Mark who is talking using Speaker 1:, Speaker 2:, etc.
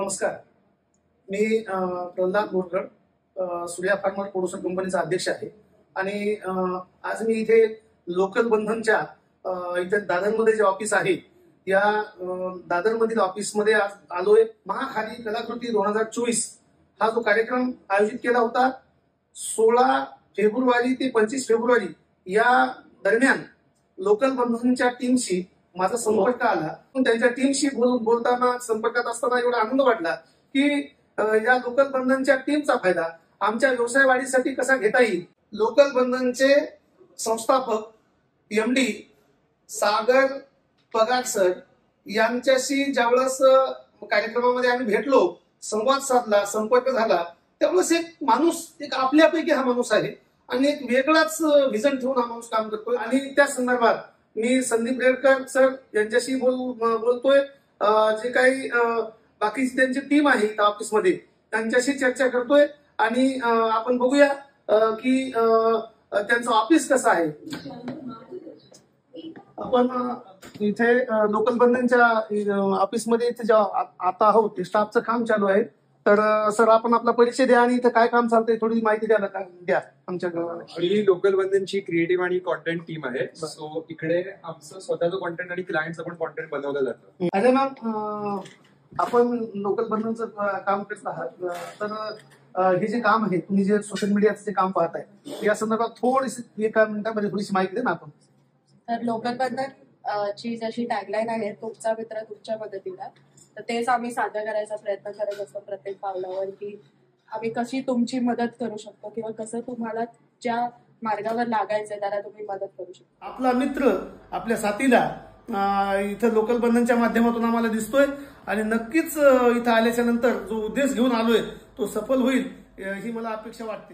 Speaker 1: नमस्कार. मी Pralhad Borgad, Surya farmer producer कंपनीचा अध्यक्ष आहे आणि आज मी इथे लोकल बंधनच्या इथे दादरमध्ये जे ऑफिस आहे या दादरमधील ऑफिसमध्ये आज आलोय. महाखादी कलाकृती 2024 हा जो कार्यक्रम आयोजित केला होता 16 फेब्रुवारी ते 25 फेब्रुवारी या दरम्यान लोकल बंधनच्या टीमशी माझा संपर्क आला. त्यांच्या टीमशी बोलताना संपर्कात असताना एवढा आनंद वाटला की या लोकल बंधनच्या टीमचा फायदा आमच्या व्यवसाय वाढीसाठी कसा घेता येईल. लोकल बंधनचे संस्थापक MD सागर पगार सर यांच्याशी ज्यावेळेस कार्यक्रमामध्ये आम्ही भेटलो, संवाद साधला, संपर्क झाला, त्यावेळेस एक माणूस एक आपल्यापैकी हा माणूस आहे आणि एक वेगळाच व्हिजन ठेवून हा माणूस काम करतोय. आणि त्या संदर्भात मी संदीप रेडकर सर यांच्याशी बोलतोय. जे काही बाकीची त्यांची टीम आहे ऑफिसमध्ये त्यांच्याशी चर्चा करतोय आणि आपण बघूया की त्यांचं ऑफिस कसं आहे. आपण इथे लोकल बंधनच्या ऑफिसमध्ये इथे आता आहोत, स्टाफचं काम चालू आहे. तर सर आपण आपला परिचय द्या आणि इथं काय काम चालतंय थोडी माहिती द्या आमच्या गावाला.
Speaker 2: ही लोकल बंधनची क्रिएटिव्ह आणि कॉन्टेंट टीम आहे. सो इकडे आमचं स्वतःचं कॉन्टेंट आणि क्लायंटचं पण कॉन्टेंट बनवलं जातं.
Speaker 1: अरे मॅम, आपण लोकल बंधनचं काम करत आहात, तर हे जे काम आहे तुम्ही जे सोशल मीडियाचं जे काम पाहताय या संदर्भात थोडीशी एका मिनिटामध्ये थोडीशी माहिती द्या ना आपण.
Speaker 3: तर लोकल बंधन ची जशी टॅगलाईन आहे, तुमचा मित्र तुमच्या मदतीला, तर तेच आम्ही सादर करायचा प्रयत्न करत असतो प्रत्येक पावलावर की आम्ही कशी तुमची मदत करू शकतो किंवा कसं तुम्हाला ज्या मार्गावर लागायचंय त्याला तुम्ही मदत करू शकतो.
Speaker 1: आपला मित्र आपल्या साथीला इथं लोकल बंधनच्या माध्यमातून आम्हाला दिसतोय आणि नक्कीच इथं आल्याच्या नंतर जो उद्देश घेऊन आलोय तो सफल होईल ही मला अपेक्षा वाटते.